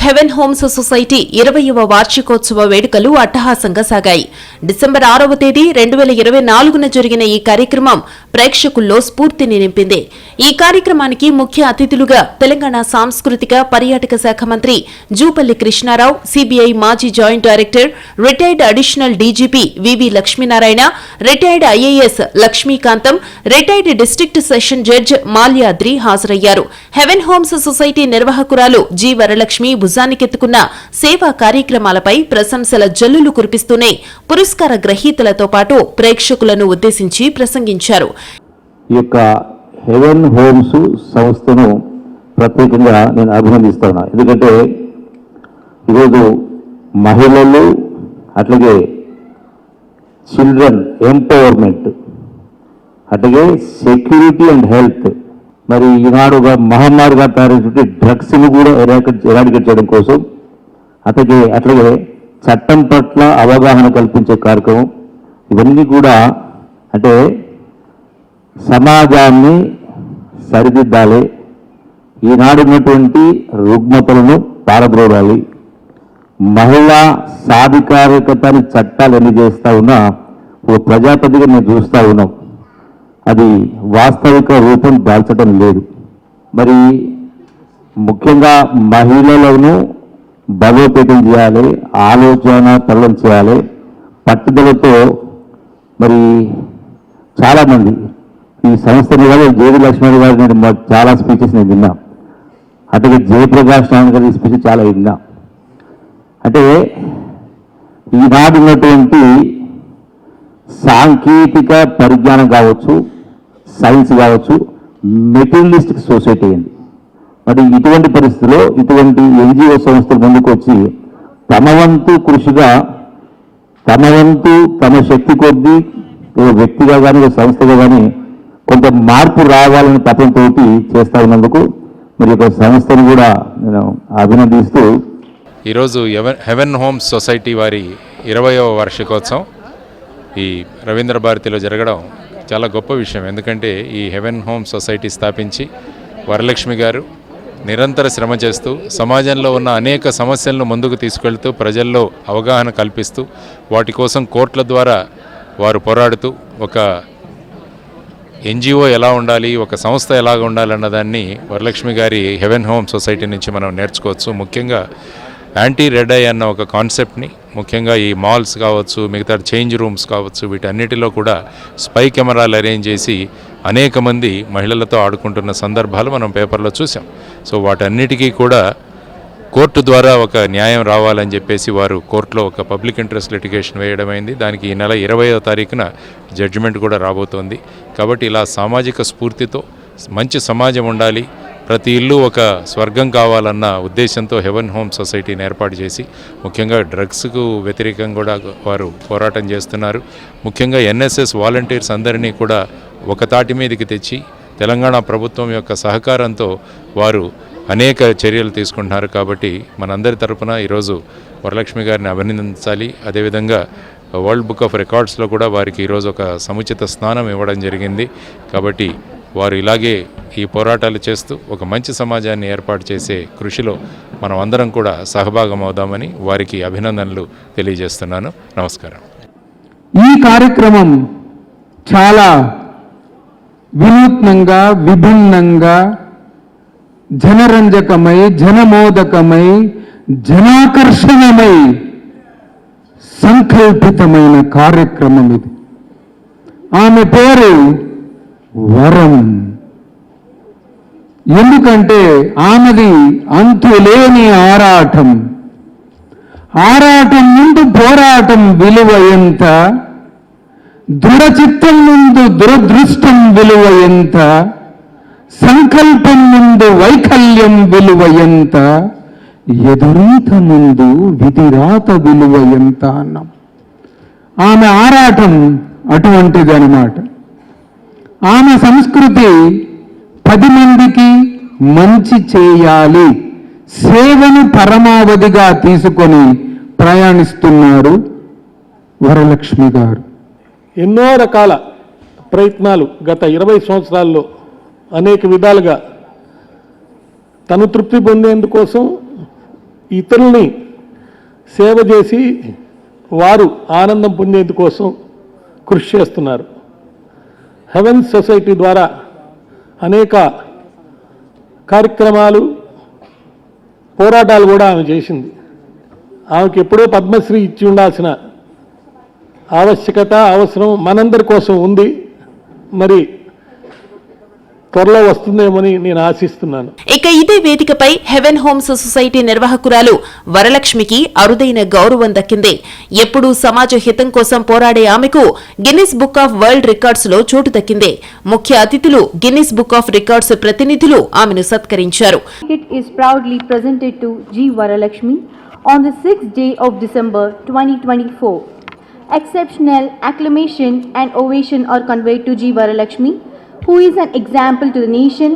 Haven Homes society 20వ వార్షికోత్సవ వేడుకలు అట్టహాసంగా సాగాయి. డిసెంబర్ 6వ తేదీ 2024న జరిగిన ఈ కార్యక్రమం ప్రేక్షకుల్లో స్ఫూర్తిని నింపింది. ఈ కార్యక్రమానికి ముఖ్య అతిథులుగా తెలంగాణ సాంస్కృతిక పర్యాటక శాఖ మంత్రి జూపల్లి కృష్ణారావు, సిబిఐ మాజీ joint director, retired additional DGP VV Lakshminarayana, retired IAS Lakshmikantham, retired district session judge Malyadri హాజరయ్యారు. హెవెన్ హోమ్స్ సొసైటీ నిర్వాహకురాలు జి వరలక్ష్మి భుజానికెత్తుకున్న సేవా కార్యక్రమాలపై ప్రశంసల జల్లులు కురిపిస్తూనే పురస్కార గ్రహీతలతో పాటు ప్రేక్షకులను ఉద్దేశించి ప్రసంగించారు. ఈ యొక్క హెవెన్ హోమ్స్ సంస్థను ప్రత్యేకంగా నేను అభినందిస్తున్నా. ఎందుకంటే ఈరోజు మహిళలు అట్లాగే చిల్డ్రన్ ఎంపవర్మెంట్ అట్లాగే సెక్యూరిటీ అండ్ హెల్త్, మరి ఈనాడు ఒక మహమ్మారిగా తయారైనటువంటి డ్రగ్స్ను కూడా ఎరాడికేట్ చేయడం కోసం అట్లాగే చట్టం పట్ల అవగాహన కల్పించే కార్యక్రమం, ఇవన్నీ కూడా అంటే సమాజాన్ని సరిదిద్దాలి, ఈనాడు ఉన్నటువంటి రుగ్మతలను పారద్రోలాలి, మహిళా సాధికారికతని చట్టాలు ఎన్ని చేస్తూ ఉన్నా ఓ ప్రజాపతిగా మేము చూస్తూ ఉన్నాం. అది వాస్తవిక రూపం దాల్చడం లేదు. మరి ముఖ్యంగా మహిళలను బలోపేతం చేయాలి, ఆలోచన పనులను చేయాలి, పట్టుదలతో. మరి చాలామంది ఈ సంస్థని గారు జేడి లక్ష్మణ్ గారు నేను చాలా స్పీచెస్ నేను విన్నా, అట్లాగే జయప్రకాష్ నారాయణ గారి స్పీచ్ చాలా విన్నా. అంటే ఈనాడు ఉన్నటువంటి సాంకేతిక పరిజ్ఞానం కావచ్చు, సైన్స్ కావచ్చు, మెటీరియలిస్టిక్ సొసైటీ అయింది. మరి ఇటువంటి పరిస్థితుల్లో ఇటువంటి ఎన్జిఓ సంస్థలు ముందుకు వచ్చి తమ వంతు కృషిగా తమ శక్తి కొద్దీ వ్యక్తిగా కానీ సంస్థగా కానీ కొంత మార్పు రావాలని తపంతో చేస్తా ఉన్నందుకు మరి ఒక సంస్థను కూడా నేను అభినందిస్తూ ఈరోజు హెవెన్ హోమ్స్ సొసైటీ వారి 20వ వార్షికోత్సవం ఈ రవీంద్ర భారతిలో జరగడం చాలా గొప్ప విషయం. ఎందుకంటే ఈ హెవెన్ హోమ్ సొసైటీ స్థాపించి వరలక్ష్మి గారు నిరంతర శ్రమ చేస్తూ సమాజంలో ఉన్న అనేక సమస్యలను ముందుకు తీసుకెళ్తూ ప్రజల్లో అవగాహన కల్పిస్తూ వాటి కోసం కోర్టుల ద్వారా వారు పోరాడుతూ ఒక ఎన్జిఓ ఎలా ఉండాలి, ఒక సంస్థ ఎలాగ ఉండాలన్నదాన్ని వరలక్ష్మి గారి హెవెన్ హోమ్ సొసైటీ నుంచి మనం నేర్చుకోవచ్చు. ముఖ్యంగా యాంటీ రెడ్ ఐ అన్న ఒక కాన్సెప్ట్ని ముఖ్యంగా ఈ మాల్స్ కావచ్చు, మిగతా చేంజ్ రూమ్స్ కావచ్చు, వీటన్నిటిలో కూడా స్పై కెమెరాలు అరేంజ్ చేసి అనేక మంది మహిళలతో ఆడుకుంటున్న సందర్భాలు మనం పేపర్లో చూసాం. సో వాటన్నిటికీ కూడా కోర్టు ద్వారా ఒక న్యాయం రావాలని చెప్పేసి వారు కోర్టులో ఒక పబ్లిక్ ఇంట్రెస్ట్ లిటిగేషన్ వేయడమైంది. దానికి ఈ నెల 20వ తారీఖున జడ్జిమెంట్ కూడా రాబోతోంది. కాబట్టి ఇలా సామాజిక స్ఫూర్తితో మంచి సమాజం ఉండాలి, ప్రతి ఇల్లు ఒక స్వర్గం కావాలన్న ఉద్దేశంతో హెవెన్ హోమ్ సొసైటీని ఏర్పాటు చేసి ముఖ్యంగా డ్రగ్స్కు వ్యతిరేకంగా కూడా వారు పోరాటం చేస్తున్నారు. ముఖ్యంగా ఎన్ఎస్ఎస్ వాలంటీర్స్ అందరినీ కూడా ఒక తాటి మీదకి తెచ్చి తెలంగాణ ప్రభుత్వం యొక్క సహకారంతో వారు అనేక చర్యలు తీసుకుంటున్నారు. కాబట్టి మనందరి తరపున ఈరోజు వరలక్ష్మి గారిని అభినందించాలి. అదేవిధంగా వరల్డ్ బుక్ ఆఫ్ రికార్డ్స్లో కూడా వారికి ఈరోజు ఒక సముచిత స్థానం ఇవ్వడం జరిగింది. కాబట్టి వారు ఇలాగే ఈ పోరాటాలు చేస్తూ ఒక మంచి సమాజాన్ని ఏర్పాటు చేసే కృషిలో మనం అందరం కూడా సహభాగం అవుదామని వారికి అభినందనలు తెలియజేస్తున్నాను. నమస్కారం. ఈ కార్యక్రమం చాలా వినూత్నంగా, విభిన్నంగా, జనరంజకమై, జనమోదకమై, జనాకర్షణమై సంకల్పితమైన కార్యక్రమం ఇది. ఆమె పేరు వరం. ఎందుకంటే ఆమెది అంతులేని ఆరాటం. ఆరాటం ముందు పోరాటం విలువ ఎంత, దృఢచిత్తం ముందు దురదృష్టం విలువ ఎంత, సంకల్పం ముందు వైకల్యం విలువ ఎంత, ఎదురీత ముందు విధిరాత విలువ ఎంత అన్నాం. ఆమె ఆరాటం అటువంటిది అన్నమాట. ఆమె సంస్కృతి 10 మందికి మంచి చేయాలి, సేవను పరమావధిగా తీసుకొని ప్రయాణిస్తున్నారు వరలక్ష్మి గారు. ఎన్నో రకాల ప్రయత్నాలు గత 20 సంవత్సరాల్లో అనేక విధాలుగా తను తృప్తి పొందేందుకోసం ఇతరుల్ని సేవ చేసి వారు ఆనందం పొందేందుకోసం కృషి చేస్తున్నారు. హెవెన్ సొసైటీ ద్వారా అనేక కార్యక్రమాలు, పోరాటాలు కూడా ఆమె చేసింది. ఆమెకి ఎప్పుడో పద్మశ్రీ ఇచ్చి ఉండాల్సిన ఆవశ్యకత, అవసరం మనందరి కోసం ఉంది. మరి త్వరలో వస్తుందేమని నేను ఆశిస్తున్నాను. ఇక ఇదే వేదికపై హెవెన్ హోమ్స్ సొసైటీ నిర్వాహకురాలు వరలక్ష్మికి అరుదైన గౌరవం దక్కింది. ఎప్పుడూ సమాజ హితం కోసం పోరాడే ఆమెకు Guinness book of world records లో చోటు దక్కింది. ముఖ్య అతిథులు గిన్నిస్ బుక్ ఆఫ్ రికార్డ్స్ ప్రతినిధులు ఆమెను సత్కరించారు. It is proudly presented to G. Varalakshmi on the 6th day of December 2024. Exceptional acclamation and ovation are conveyed to G. Varalakshmi, who is an example to the nation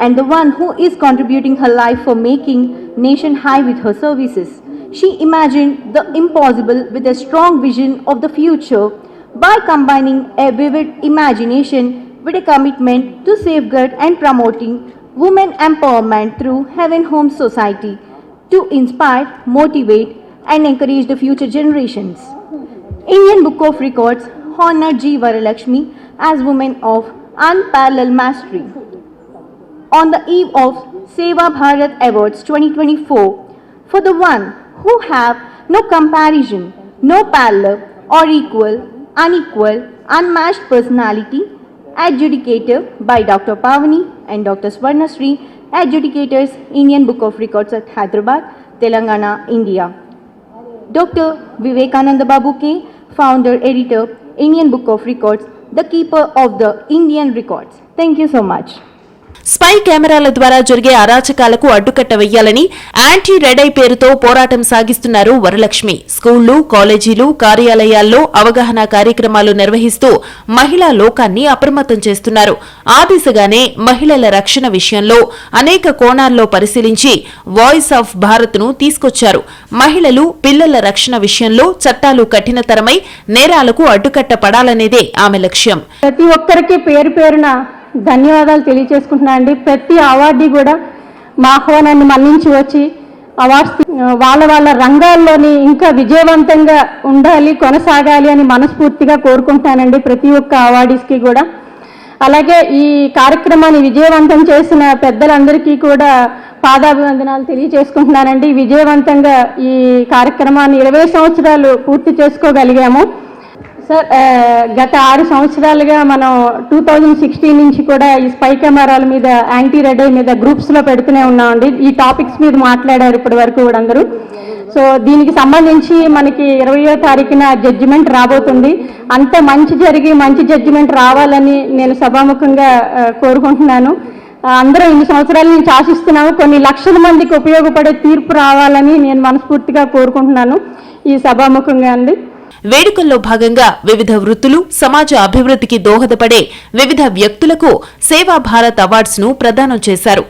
and the one who is contributing her life for making nation high with her services. She imagined the impossible with a strong vision of the future by combining a vivid imagination with a commitment to safeguard and promoting women empowerment through Heaven Home Society to inspire, motivate and encourage the future generations. Indian Book of Records honored G. Varalakshmi as woman of unparalleled mastery. On the eve of Seva Bharat Awards 2024, for the one who have no comparison, no parallel or equal, unequal, unmatched personality, adjudicated by Dr. Pavani and Dr. Swarnasri, adjudicators, Indian Book of Records at Hyderabad, Telangana, India. Dr. Vivekananda Babu K, founder, editor, Indian Book of Records, the keeper of the Indian records. Thank you so much. Spy కెమెరాల ద్వారా జరిగే అరాచకాలకు అడ్డుకట్ట వెయ్యాలని anti red I పేరుతో పోరాటం సాగిస్తున్నారు వరలక్ష్మి. స్కూళ్లు, కాలేజీలు, కార్యాలయాల్లో అవగాహన కార్యక్రమాలు నిర్వహిస్తూ మహిళా లోకాన్ని అప్రమత్తం చేస్తున్నారు. ఆ దిశగానే మహిళల రక్షణ విషయంలో అనేక కోణాల్లో పరిశీలించి వాయిస్ ఆఫ్ భారత్ ను తీసుకొచ్చారు. మహిళలు, పిల్లల రక్షణ విషయంలో చట్టాలు కఠినతరమై నేరాలకు అడ్డుకట్ట పడాలనేదే ఆమె లక్ష్యం. ప్రతి ఒక్కరికి పేరు పేరున ధన్యవాదాలు తెలియజేసుకుంటున్నా అండి. ప్రతి అవార్డు కూడా మా ఆహ్వానాన్ని మన్నించి వచ్చి అవార్డ్స్ వాళ్ళ రంగాల్లోని ఇంకా విజయవంతంగా ఉండాలి, కొనసాగాలి అని మనస్ఫూర్తిగా కోరుకుంటానండి ప్రతి ఒక్క అవార్డీస్కి కూడా. అలాగే ఈ కార్యక్రమాన్ని విజయవంతం చేసిన పెద్దలందరికీ కూడా పాదాభివందనాలు తెలియజేసుకుంటున్నానండి. విజయవంతంగా ఈ కార్యక్రమాన్ని 20 సంవత్సరాలు పూర్తి చేసుకోగలిగాము. సార్, గత 6 సంవత్సరాలుగా మనం 2016 నుంచి కూడా ఈ స్పై కెమెరాల మీద, యాంటీ రెడ్ ఐ మీద గ్రూప్స్లో పెడుతూనే ఉన్నామండి. ఈ టాపిక్స్ మీద మాట్లాడారు ఇప్పటి వరకు కూడా అందరూ. సో దీనికి సంబంధించి మనకి 20వ తారీఖున జడ్జిమెంట్ రాబోతుంది. అంత మంచి జరిగి మంచి జడ్జిమెంట్ రావాలని నేను సభాముఖంగా కోరుకుంటున్నాను. అందరూ ఇన్ని సంవత్సరాల నుంచి ఆశిస్తున్నాము. కొన్ని లక్షల మందికి ఉపయోగపడే తీర్పు రావాలని నేను మనస్ఫూర్తిగా కోరుకుంటున్నాను ఈ సభాముఖంగా అండి. వేడుకల్లో భాగంగా వివిధ వృత్తులు, సమాజ అభివృద్ధికి దోహదపడే వివిధ వ్యక్తులకు సేవా భారత్ అవార్డ్స్ ను ప్రదానం చేశారు.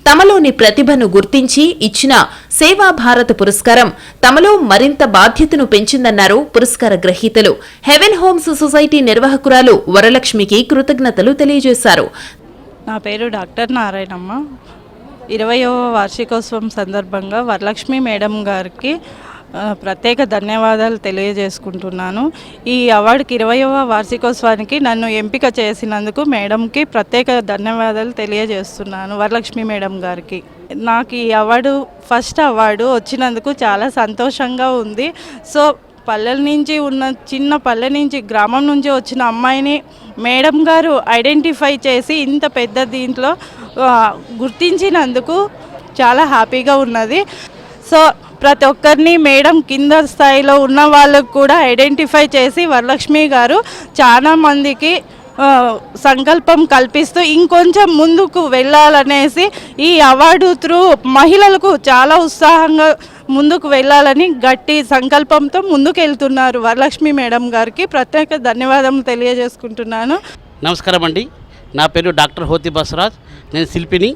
తమలోని ప్రతిభను గుర్తించి ఇచ్చిన సేవా భారత్ పురస్కారం తమలో మరింత బాధ్యతను పెంచిందన్నారు పురస్కార గ్రహీతలు. హెవెన్ హోమ్స్ సొసైటీ నిర్వాహకురాలు వరలక్ష్మికి కృతజ్ఞతలు తెలియజేశారు. నా పేరు డాక్టర్ నారాయణమ్మ. 20వ వార్షికోత్సవం సందర్భంగా వరలక్ష్మి మేడం గారికి ప్రత్యేక ధన్యవాదాలు తెలియజేసుకుంటున్నాను. ఈ అవార్డుకి 20వ వార్షికోత్సవానికి నన్ను ఎంపిక చేసినందుకు మేడంకి ప్రత్యేక ధన్యవాదాలు తెలియజేస్తున్నాను, వరలక్ష్మి మేడం గారికి. నాకు ఈ అవార్డు ఫస్ట్ అవార్డు వచ్చినందుకు చాలా సంతోషంగా ఉంది. సో పల్లెల నుంచి చిన్న పల్లె నుంచి గ్రామం నుంచి వచ్చిన అమ్మాయిని మేడం గారు ఐడెంటిఫై చేసి ఇంత పెద్ద దీంట్లో గుర్తించినందుకు చాలా హ్యాపీగా ఉన్నది. సో ప్రతి ఒక్కరిని మేడం కింద స్థాయిలో ఉన్న వాళ్ళకు కూడా ఐడెంటిఫై చేసి వరలక్ష్మి గారు చాలా మందికి సంకల్పం కల్పిస్తూ ఇంకొంచెం ముందుకు వెళ్ళాలనేసి ఈ అవార్డు త్రూ మహిళలకు చాలా ఉత్సాహంగా ముందుకు వెళ్ళాలని గట్టి సంకల్పంతో ముందుకు వెళ్తున్నారు. వరలక్ష్మి మేడం గారికి ప్రత్యేక ధన్యవాదాలు తెలియజేసుకుంటున్నాను. నమస్కారం అండి, నా పేరు డాక్టర్ హోతి బసరాజ్. నేను శిల్పిని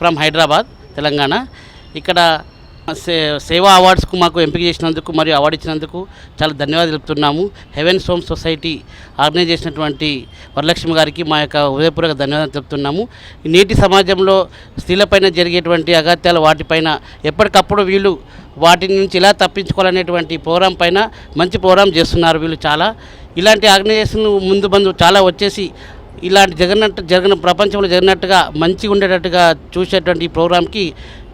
ఫ్రమ్ హైదరాబాద్, తెలంగాణ. ఇక్కడ సేవా అవార్డ్స్కు మాకు ఎంపిక చేసినందుకు మరియు అవార్డు ఇచ్చినందుకు చాలా ధన్యవాదాలు తెలుపుతున్నాము. హెవెన్స్ హోమ్ సొసైటీ ఆర్గనైజ్ చేసినటువంటి వరలక్ష్మి గారికి మా యొక్క హృదయపూర్వక ధన్యవాదాలు తెలుపుతున్నాము. నేటి సమాజంలో స్త్రీలపైన జరిగేటువంటి అగత్యాలు వాటిపైన ఎప్పటికప్పుడు వీళ్ళు వాటి నుంచి ఎలా తప్పించుకోవాలనేటువంటి ప్రోగ్రాం పైన మంచి ప్రోగ్రాం చేస్తున్నారు వీళ్ళు. చాలా ఇలాంటి ఆర్గనైజేషన్ ముందు చాలా వచ్చేసి ఇలాంటి జరగన ప్రపంచంలో జరిగినట్టుగా మంచిగా ఉండేటట్టుగా చూసేటువంటి ఈ ప్రోగ్రాంకి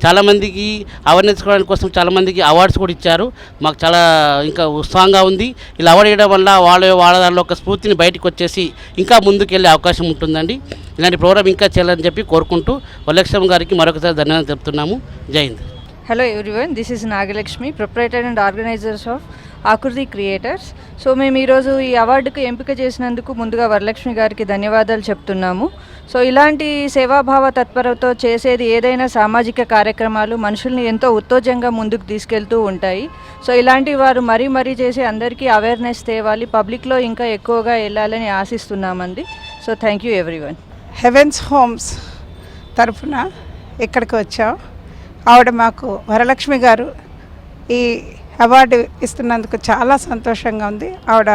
చాలామందికి అవేర్నెస్ కోసం చాలామందికి అవార్డ్స్ కూడా ఇచ్చారు. మాకు చాలా ఇంకా ఉత్సాహంగా ఉంది. ఇలా అవార్డు ఇవ్వడం వల్ల వాళ్ళ దానిలో ఒక స్ఫూర్తిని బయటకు వచ్చేసి ఇంకా ముందుకు వెళ్ళే అవకాశం ఉంటుందండి. ఇలాంటి ప్రోగ్రాం ఇంకా చేయాలని చెప్పి కోరుకుంటూ వరలక్ష్మి గారికి మరొకసారి ధన్యవాదాలు చెప్తున్నాము. జై Hind. Hello everyone, this is Nagalakshmi, proprietor and organizers of ఆకృతి క్రియేటర్స్. సో మేము ఈరోజు ఈ అవార్డుకు ఎంపిక చేసినందుకు ముందుగా వరలక్ష్మి గారికి ధన్యవాదాలు చెప్తున్నాము. సో ఇలాంటి సేవాభావ తత్పరతో చేసేది ఏదైనా సామాజిక కార్యక్రమాలు మనుషుల్ని ఎంతో ఉత్తేజంగా ముందుకు తీసుకెళ్తూ ఉంటాయి. సో ఇలాంటి వారు మరీ చేసి అందరికీ అవేర్నెస్ తేవాలి, పబ్లిక్లో ఇంకా ఎక్కువగా వెళ్ళాలని ఆశిస్తున్నామండి. So thank you everyone. Heavens Homes తరఫున ఇక్కడికి వచ్చాం. ఆవిడ మాకు వరలక్ష్మి గారు ఈ అవార్డు ఇస్తున్నందుకు చాలా సంతోషంగా ఉంది. ఆవిడ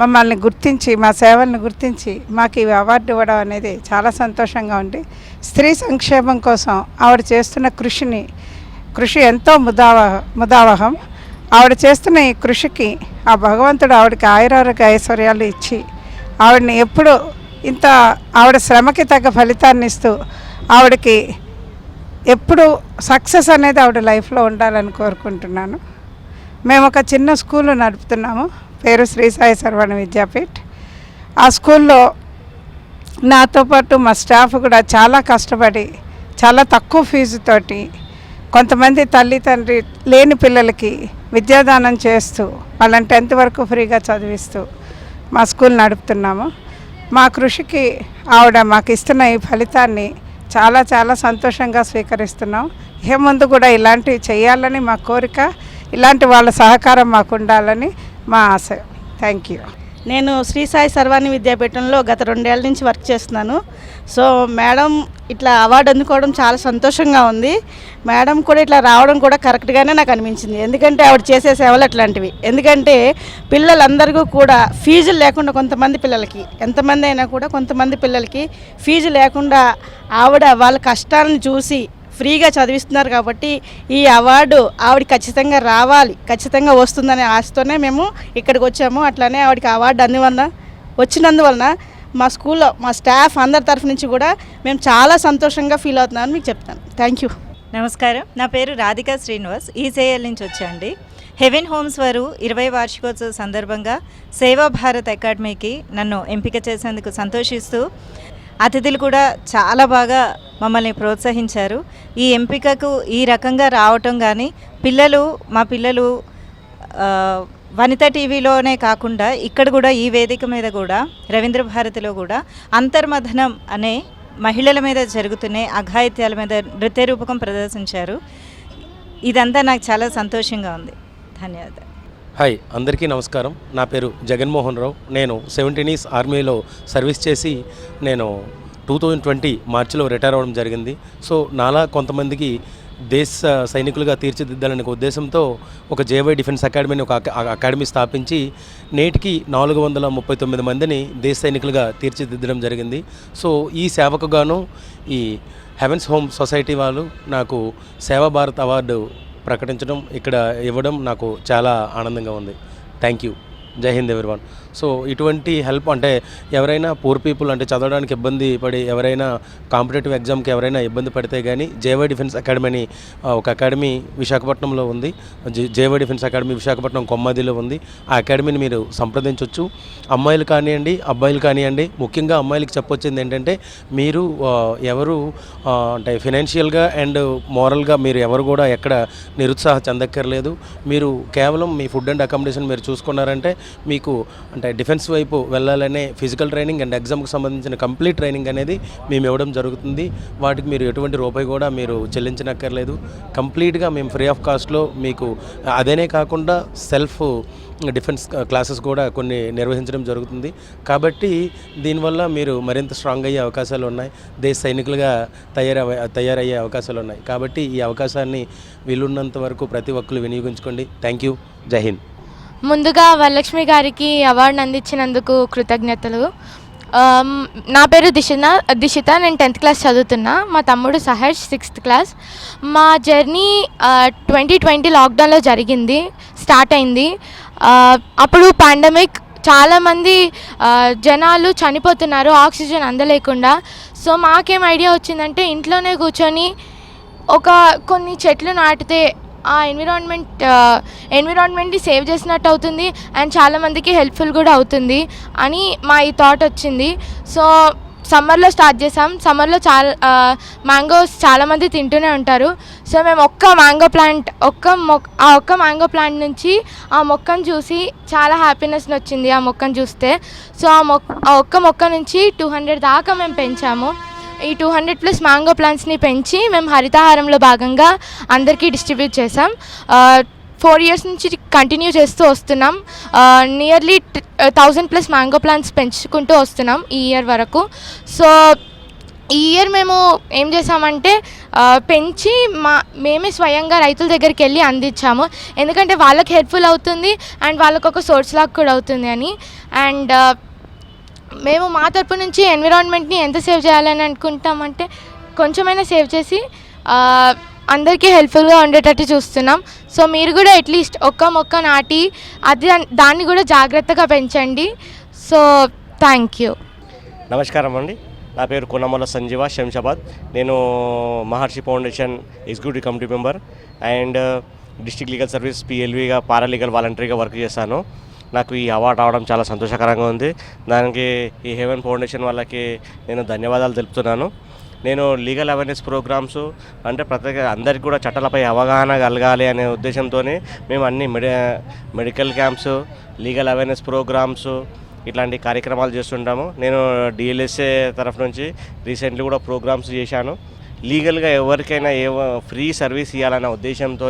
మమ్మల్ని గుర్తించి మా సేవలను గుర్తించి మాకు ఈ అవార్డు ఇవ్వడం అనేది చాలా సంతోషంగా ఉంది. స్త్రీ సంక్షేమం కోసం ఆవిడ చేస్తున్న కృషి ఎంతో ముదావహం. ఆవిడ చేస్తున్న ఈ కృషికి ఆ భగవంతుడు ఆవిడకి ఆయురారోగ్య ఐశ్వర్యాలు ఇచ్చి ఆవిడని ఎప్పుడు ఇంత ఆవిడ శ్రమకి తగ్గ ఫలితాన్ని ఇస్తూ ఆవిడకి ఎప్పుడు సక్సెస్ అనేది ఆవిడ లైఫ్లో ఉండాలని కోరుకుంటున్నాను. మేము ఒక చిన్న స్కూల్ నడుపుతున్నాము, పేరు శ్రీ సాయి సర్వణ విద్యాపీఠ్. ఆ స్కూల్లో నాతో పాటు మా స్టాఫ్ కూడా చాలా కష్టపడి చాలా తక్కువ ఫీజుతోటి కొంతమంది తల్లి తండ్రి లేని పిల్లలకి విద్యాదానం చేస్తూ వాళ్ళని 10th వరకు ఫ్రీగా చదివిస్తూ మా స్కూల్ నడుపుతున్నాము. మా కృషికి ఆవిడ మాకు ఇస్తున్న ఈ ఫలితాన్ని చాలా సంతోషంగా స్వీకరిస్తున్నాం. ఇక ముందు కూడా ఇలాంటివి చేయాలని మా కోరిక, ఇలాంటి వాళ్ళ సహకారం మాకు ఉండాలని మా ఆశ. Thank you. నేను శ్రీ సాయి సర్వాణి విద్యాపీఠంలో గత 2 ఏళ్ల నుంచి వర్క్ చేస్తున్నాను. సో మేడం ఇట్లా అవార్డు అందుకోవడం చాలా సంతోషంగా ఉంది. మేడం కూడా ఇట్లా రావడం కూడా కరెక్ట్గానే నాకు అనిపించింది. ఎందుకంటే ఆవిడ చేసే సేవలు అట్లాంటివి. ఎందుకంటే పిల్లలందరికీ కూడా ఫీజులు లేకుండా కొంతమంది పిల్లలకి, ఎంతమంది అయినా కూడా కొంతమంది పిల్లలకి ఫీజు లేకుండా ఆవిడ వాళ్ళ కష్టాలను చూసి ఫ్రీగా చదివిస్తున్నారు. కాబట్టి ఈ అవార్డు ఆవిడ ఖచ్చితంగా రావాలి, ఖచ్చితంగా వస్తుందనే ఆశతోనే మేము ఇక్కడికి వచ్చాము. అట్లానే ఆవిడకి అవార్డు వచ్చినందువలన మా స్కూల్లో మా స్టాఫ్ అందరి తరఫు నుంచి కూడా మేము చాలా సంతోషంగా ఫీల్ అవుతున్నామని మీకు చెప్తాను. Thank you. నమస్కారం, నా పేరు రాధికా శ్రీనివాస్, ఈసేఎల్ నుంచి వచ్చండి. హెవెన్ హోమ్స్ వారు 20వ వార్షికోత్సవ సందర్భంగా సేవా భారత్ అకాడమీకి నన్ను ఎంపిక చేసేందుకు సంతోషిస్తూ అతిథులు కూడా చాలా బాగా మమ్మల్ని ప్రోత్సహించారు. ఈ ఎంపికకు ఈ రకంగా రావటం కానీ మా పిల్లలు వనితా టీవీలోనే కాకుండా ఇక్కడ కూడా ఈ వేదిక మీద కూడా రవీంద్ర భారతిలో కూడా అంతర్మథనం అనే మహిళల మీద జరుగుతున్న అఘాయిత్యాల మీద నృత్య రూపకం ప్రదర్శించారు. ఇదంతా నాకు చాలా సంతోషంగా ఉంది. ధన్యవాదాలు. హాయ్, అందరికీ నమస్కారం. నా పేరు జగన్మోహన్ రావు. నేను 17 years ఆర్మీలో సర్వీస్ చేసి నేను 2020 మార్చిలో రిటైర్ అవ్వడం జరిగింది. సో నాలా కొంతమందికి దేశ సైనికులుగా తీర్చిదిద్దాలనే ఉద్దేశంతో ఒక జేవై డిఫెన్స్ అకాడమీని ఒక అకాడమీ స్థాపించి నేటికి 439 మందిని దేశ సైనికులుగా తీర్చిదిద్దడం జరిగింది. సో ఈ సేవకు గాను ఈ హెవెన్స్ హోమ్ సొసైటీ వాళ్ళు నాకు సేవా భారత్ అవార్డు ప్రకటించడం, ఇక్కడ ఇవ్వడం నాకు చాలా ఆనందంగా ఉంది. Thank you. జై హింద్ ఎవ్రీవన్. సో ఇటువంటి హెల్ప్ అంటే ఎవరైనా పూర్ పీపుల్ అంటే చదవడానికి ఇబ్బంది పడి ఎవరైనా కాంపిటేటివ్ ఎగ్జామ్కి ఎవరైనా ఇబ్బంది పడితే కానీ జేవై డిఫెన్స్ అకాడమీ ఒక అకాడమీ విశాఖపట్నంలో ఉంది. జేవై డిఫెన్స్ అకాడమీ విశాఖపట్నం కొమ్మదిలో ఉంది. ఆ అకాడమీని మీరు సంప్రదించవచ్చు. అమ్మాయిలు కానివ్వండి, అబ్బాయిలు కానివ్వండి. ముఖ్యంగా అమ్మాయిలకి చెప్పొచ్చింది ఏంటంటే మీరు ఎవరు అంటే ఫినాన్షియల్గా అండ్ మోరల్గా మీరు ఎవరు కూడా ఎక్కడ నిరుత్సాహం చెందక్కర్లేదు. మీరు కేవలం మీ ఫుడ్ అండ్ అకామిడేషన్ మీరు చూసుకున్నారంటే మీకు అంటే డిఫెన్స్ వైపు వెళ్ళాలనే ఫిజికల్ ట్రైనింగ్ అండ్ ఎగ్జామ్కి సంబంధించిన కంప్లీట్ ట్రైనింగ్ అనేది మేము ఇవ్వడం జరుగుతుంది. వాటికి మీరు ఎటువంటి రూపాయి కూడా మీరు చెల్లించనక్కర్లేదు. కంప్లీట్గా మేము ఫ్రీ ఆఫ్ కాస్ట్లో మీకు అదేనే కాకుండా సెల్ఫ్ డిఫెన్స్ క్లాసెస్ కూడా కొన్ని నిర్వహించడం జరుగుతుంది. కాబట్టి దీనివల్ల మీరు మరింత స్ట్రాంగ్ అయ్యే అవకాశాలు ఉన్నాయి. దేశ సైనికులుగా తయారయ్యే అవకాశాలు ఉన్నాయి. కాబట్టి ఈ అవకాశాన్ని వీలున్నంత వరకు ప్రతి ఒక్కరు వినియోగించుకోండి. Thank you. జై హింద్. ముందుగా వరలక్ష్మి గారికి అవార్డు అందించినందుకు కృతజ్ఞతలు. నా పేరు దిశిత. నేను 10th క్లాస్ చదువుతున్నా. మా తమ్ముడు సహర్ష్ 6th క్లాస్. మా జర్నీ 2020 లాక్డౌన్లో జరిగింది, స్టార్ట్ అయింది. అప్పుడు పాండమిక్, చాలామంది జనాలు చనిపోతున్నారు ఆక్సిజన్ అందలేకుండా. సో మాకేం ఐడియా వచ్చిందంటే ఇంట్లోనే కూర్చొని కొన్ని చెట్లు నాటితే ఆ ఎన్విరాన్మెంట్ని సేవ్ చేసినట్టు అవుతుంది అండ్ చాలామందికి హెల్ప్ఫుల్ కూడా అవుతుంది అని మా ఈ థాట్ వచ్చింది. సో సమ్మర్లో స్టార్ట్ చేసాం. సమ్మర్లో మ్యాంగోస్ చాలామంది తింటూనే ఉంటారు. సో మేము ఒక్క మ్యాంగో ప్లాంట్ నుంచి ఆ మొక్కను చూసి చాలా హ్యాపీనెస్ వచ్చింది ఆ మొక్కను చూస్తే. సో ఆ ఒక్క మొక్క నుంచి 200 దాకా మేము పెంచాము. ఈ 200+ మ్యాంగో ప్లాంట్స్ని పెంచి మేము హరితహారంలో భాగంగా అందరికీ డిస్ట్రిబ్యూట్ చేసాం. 4 years నుంచి కంటిన్యూ చేస్తూ వస్తున్నాం. నియర్లీ 1000+ మ్యాంగో ప్లాంట్స్ పెంచుకుంటూ వస్తున్నాం ఈ ఇయర్ వరకు. సో ఈ ఇయర్ మేము ఏం చేసామంటే పెంచి మేమే స్వయంగా రైతుల దగ్గరికి వెళ్ళి అందించాము. ఎందుకంటే వాళ్ళకి హెల్ప్ఫుల్ అవుతుంది అండ్ వాళ్ళకు ఒక సోర్స్ లాగా కూడా అవుతుంది అని. అండ్ మేము మా తరపు నుంచి ఎన్విరాన్మెంట్ని ఎంత సేవ్ చేయాలని అనుకుంటామంటే కొంచెమైనా సేవ్ చేసి అందరికీ హెల్ప్ఫుల్గా ఉండేటట్టు చూస్తున్నాం. సో మీరు కూడా అట్లీస్ట్ ఒక్క మొక్క నాటి దాన్ని కూడా జాగ్రత్తగా పెంచండి. So thank you. నమస్కారం అండి. నా పేరు కొనమల సంజీవ, శంషాబాద్. నేను Maharshi Foundation executive committee member and district legal service PLVగా పారాలీగల్ వాలంటరీగా వర్క్ చేశాను. నాకు ఈ అవార్డు రావడం చాలా సంతోషకరంగా ఉంది. దానికి ఈ హెవెన్ ఫౌండేషన్ వాళ్ళకి నేను ధన్యవాదాలు తెలుపుతున్నాను. నేను లీగల్ అవేర్నెస్ ప్రోగ్రామ్స్ అంటే అందరికీ కూడా చట్టాలపై అవగాహన కలగాలి అనే ఉద్దేశంతో మేము అన్ని medical camps, legal awareness programmes ఇట్లాంటి కార్యక్రమాలు చేస్తుంటాము. నేను DLSA తరఫు నుంచి రీసెంట్లీ కూడా ప్రోగ్రామ్స్ చేశాను. లీగల్గా ఎవరికైనా ఫ్రీ సర్వీస్ ఇవ్వాలనే ఉద్దేశంతో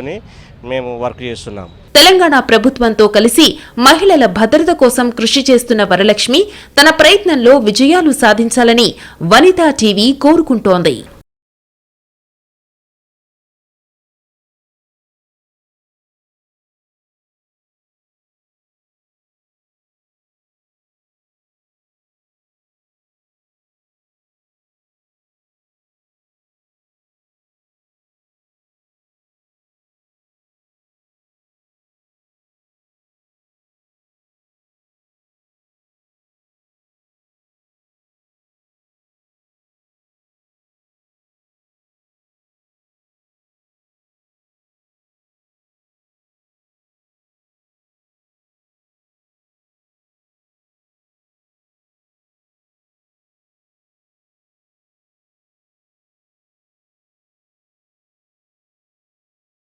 మేము వర్క్ చేస్తున్నాం. తెలంగాణ ప్రభుత్వంతో కలిసి మహిళల భద్రత కోసం కృషి చేస్తున్న వరలక్ష్మి తన ప్రయత్నంలో విజయాలు సాధించాలని వనితా టీవీ కోరుకుంటోంది.